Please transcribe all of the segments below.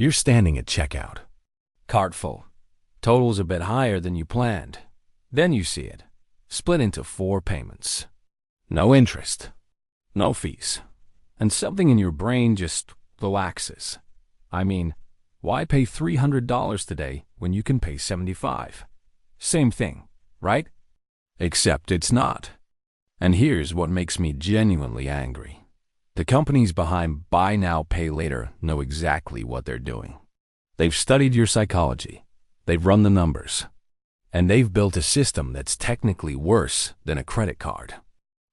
You're standing at checkout. Cart full. Total's a bit higher than you planned. Then you see it, split into 4 payments. No interest, no fees, and something in your brain just relaxes. I mean, why pay $300 today when you can pay $75? Same thing, right? Except it's not. And here's what makes me genuinely angry. The companies behind Buy Now, Pay Later know exactly what they're doing. They've studied your psychology. They've run the numbers. And they've built a system that's technically worse than a credit card,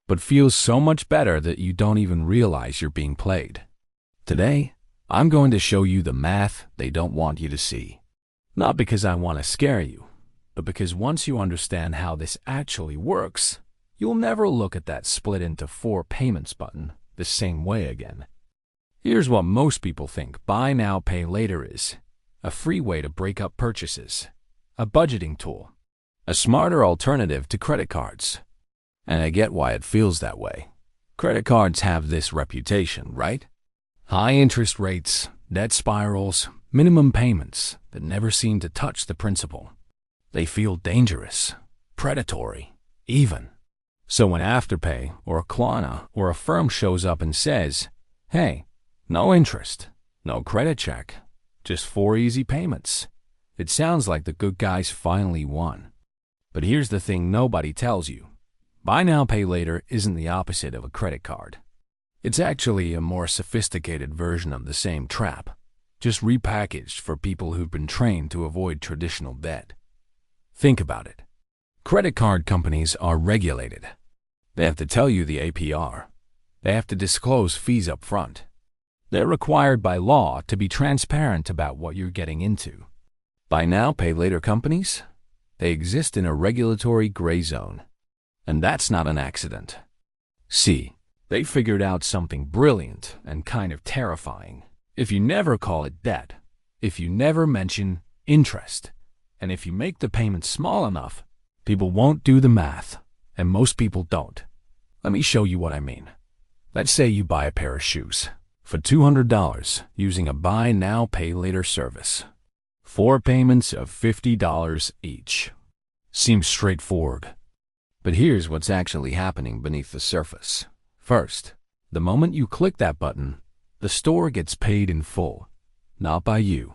but feels so much better that you don't even realize you're being played. Today, I'm going to show you the math they don't want you to see. Not because I want to scare you, but because once you understand how this actually works, you'll never look at that split into 4 payments button the same way again. Here's what most people think Buy Now, Pay Later is: a free way to break up purchases, a budgeting tool, a smarter alternative to credit cards. And I get why it feels that way. Credit cards have this reputation, right? High interest rates, debt spirals, minimum payments that never seem to touch the principal. They feel dangerous, predatory, even. So when Afterpay or Klarna or Affirm shows up and says, hey, no interest, no credit check, just 4 easy payments, it sounds like the good guys finally won. But here's the thing nobody tells you. Buy Now, Pay Later isn't the opposite of a credit card. It's actually a more sophisticated version of the same trap, just repackaged for people who've been trained to avoid traditional debt. Think about it. Credit card companies are regulated. They have to tell you the APR. They have to disclose fees up front. They're required by law to be transparent about what you're getting into. Buy Now, Pay Later companies? They exist in a regulatory gray zone. And that's not an accident. See, they figured out something brilliant and kind of terrifying. If you never call it debt, if you never mention interest, and if you make the payment small enough, people won't do the math, and most people don't. Let me show you what I mean. Let's say you buy a pair of shoes for $200 using a Buy Now, Pay Later service. 4 payments of $50 each. Seems straightforward. But here's what's actually happening beneath the surface. First, the moment you click that button, the store gets paid in full. Not by you,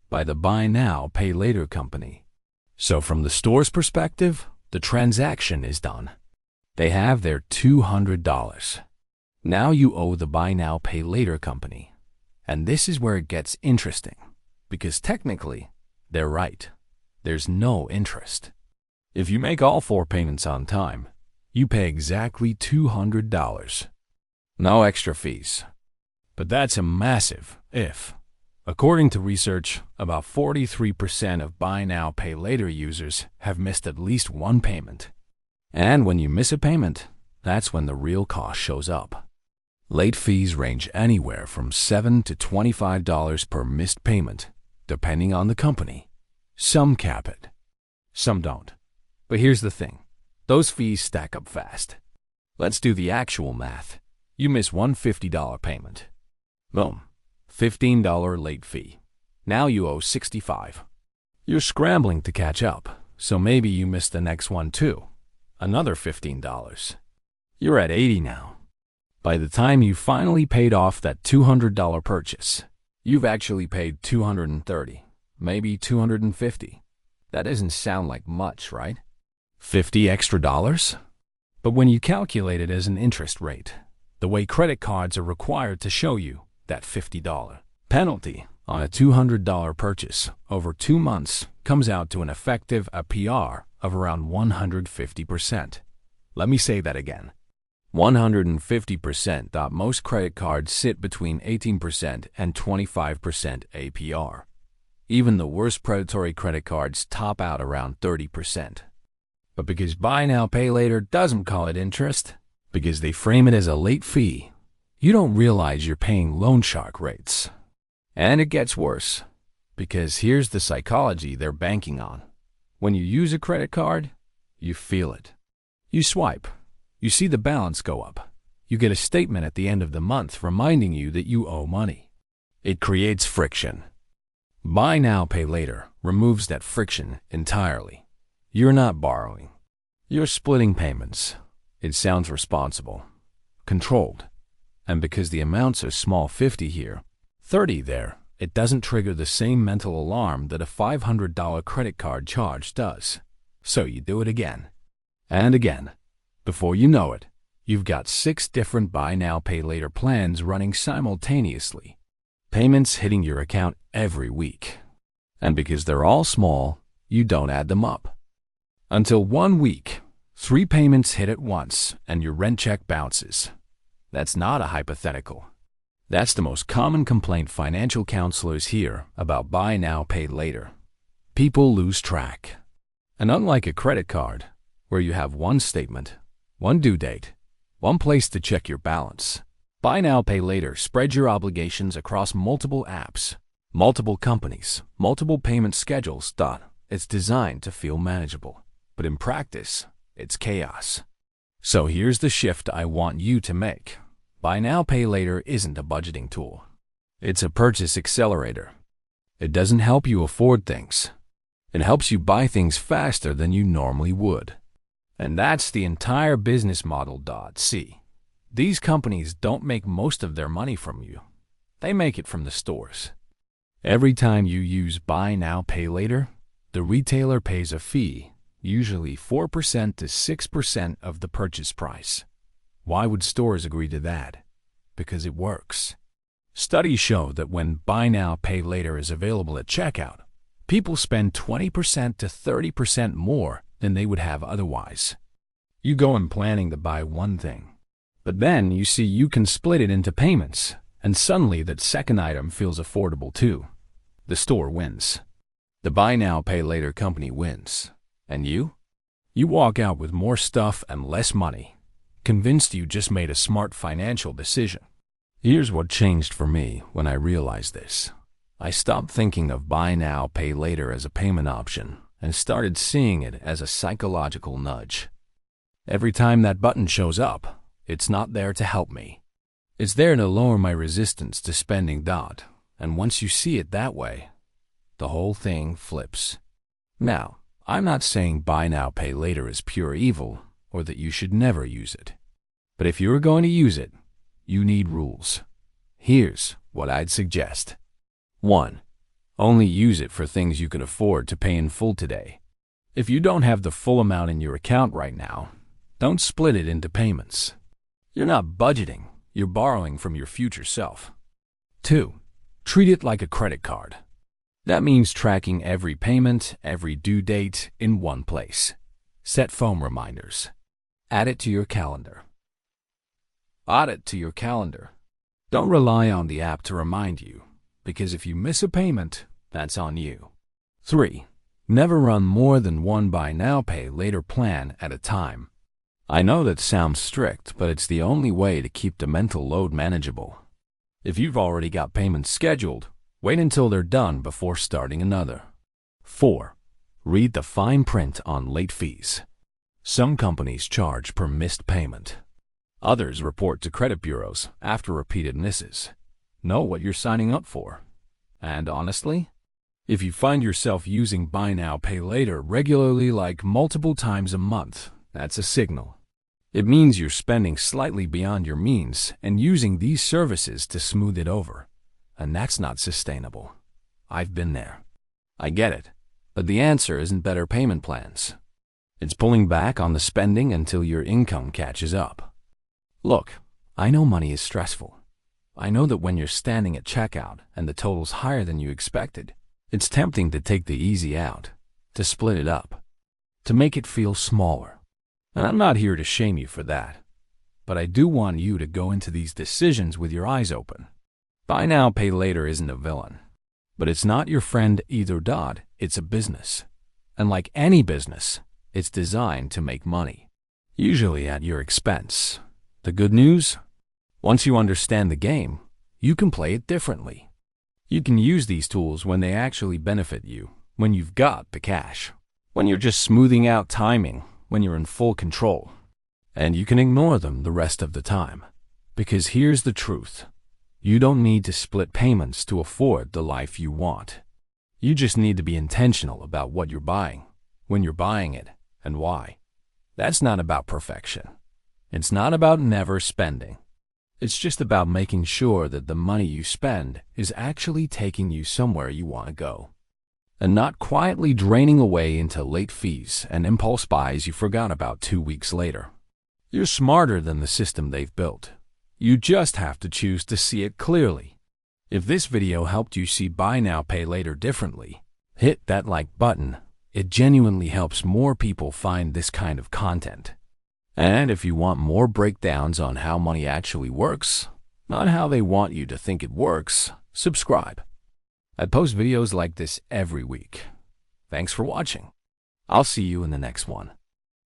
by the Buy Now, Pay Later company. So from the store's perspective, the transaction is done. They have their $200. Now you owe the Buy Now, Pay Later company. And this is where it gets interesting. Because technically, they're right. There's no interest. If you make all 4 payments on time, you pay exactly $200. No extra fees. But that's a massive if. According to research, about 43% of Buy Now, Pay Later users have missed at least 1 payment. And when you miss a payment, that's when the real cost shows up. Late fees range anywhere from $7 to $25 per missed payment, depending on the company. Some cap it, some don't. But here's the thing. Those fees stack up fast. Let's do the actual math. You miss one $50 payment. Boom. $15 late fee. Now you owe $65. You're scrambling to catch up, so maybe you miss the next one too. Another $15. You're at $80 now. By the time you finally paid off that $200 purchase, you've actually paid $230, maybe $250. That doesn't sound like much, right? 50 extra dollars? But when you calculate it as an interest rate, the way credit cards are required to show you that $50 penalty on a $200 purchase over 2 months comes out to an effective APR of around 150%. Let me say that again. 150%. Most credit cards sit between 18% and 25% APR. Even the worst predatory credit cards top out around 30%. But because Buy Now, Pay Later doesn't call it interest, because they frame it as a late fee, you don't realize you're paying loan shark rates. And it gets worse, because here's the psychology they're banking on. When you use a credit card, you feel it. You swipe. You see the balance go up. You get a statement at the end of the month reminding you that you owe money. It creates friction. Buy now, pay later removes that friction entirely. You're not borrowing. You're splitting payments. It sounds responsible, controlled. And because the amounts are small, 50 here, 30 there, it doesn't trigger the same mental alarm that a $500 credit card charge does. So you do it again and again. Before you know it, you've got 6 different buy now, pay later plans running simultaneously. Payments hitting your account every week. And because they're all small, you don't add them up. Until one week, 3 payments hit at once and your rent check bounces. That's not a hypothetical. That's the most common complaint financial counselors hear about buy now, pay later. People lose track. And unlike a credit card, where you have one statement, one due date, one place to check your balance, buy now, pay later spreads your obligations across multiple apps, multiple companies, multiple payment schedules. It's designed to feel manageable, but in practice, it's chaos. So here's the shift I want you to make. Buy now, pay later isn't a budgeting tool. It's a purchase accelerator. It doesn't help you afford things. It helps you buy things faster than you normally would. And that's the entire business model. See, these companies don't make most of their money from you. They make it from the stores. Every time you use buy now, pay later, the retailer pays a fee, usually 4% to 6% of the purchase price. Why would stores agree to that? Because it works. Studies show that when buy now, pay later is available at checkout, people spend 20% to 30% more than they would have otherwise. You go in planning to buy one thing, but then you see you can split it into payments, and suddenly that second item feels affordable too. The store wins. The buy now, pay later company wins. And you? You walk out with more stuff and less money, convinced you just made a smart financial decision. Here's what changed for me when I realized this. I stopped thinking of buy now, pay later as a payment option and started seeing it as a psychological nudge. Every time that button shows up, it's not there to help me. It's there to lower my resistance to spending. And once you see it that way, the whole thing flips. Now, I'm not saying buy now, pay later is pure evil or that you should never use it. But if you're going to use it, you need rules. Here's what I'd suggest. 1. Only use it for things you can afford to pay in full today. If you don't have the full amount in your account right now, don't split it into payments. You're not budgeting, you're borrowing from your future self. 2. Treat it like a credit card. That means tracking every payment, every due date in one place. Set phone reminders. Add it to your calendar. Audit to your calendar. Don't rely on the app to remind you, because if you miss a payment, that's on you. 3. Never run more than one buy now, pay later plan at a time. I know that sounds strict, but it's the only way to keep the mental load manageable. If you've already got payments scheduled, wait until they're done before starting another. 4. Read the fine print on late fees. Some companies charge per missed payment. Others report to credit bureaus after repeated misses. Know what you're signing up for. And honestly, if you find yourself using buy now, pay later regularly, like multiple times a month, that's a signal. It means you're spending slightly beyond your means and using these services to smooth it over. And that's not sustainable. I've been there. I get it. But the answer isn't better payment plans. It's pulling back on the spending until your income catches up. Look, I know money is stressful. I know that when you're standing at checkout and the total's higher than you expected, it's tempting to take the easy out, to split it up, to make it feel smaller. And I'm not here to shame you for that. But I do want you to go into these decisions with your eyes open. Buy now, pay later isn't a villain. But it's not your friend either. It's a business. And like any business, it's designed to make money, usually at your expense. The good news? Once you understand the game, you can play it differently. You can use these tools when they actually benefit you, when you've got the cash, when you're just smoothing out timing, when you're in full control. And you can ignore them the rest of the time. Because here's the truth. You don't need to split payments to afford the life you want. You just need to be intentional about what you're buying, when you're buying it, and why. That's not about perfection. It's not about never spending. It's just about making sure that the money you spend is actually taking you somewhere you want to go, and not quietly draining away into late fees and impulse buys you forgot about 2 weeks later. You're smarter than the system they've built. You just have to choose to see it clearly. If this video helped you see buy now, pay later differently, hit that like button. It genuinely helps more people find this kind of content. And if you want more breakdowns on how money actually works, not how they want you to think it works, subscribe. I post videos like this every week. Thanks for watching. I'll see you in the next one.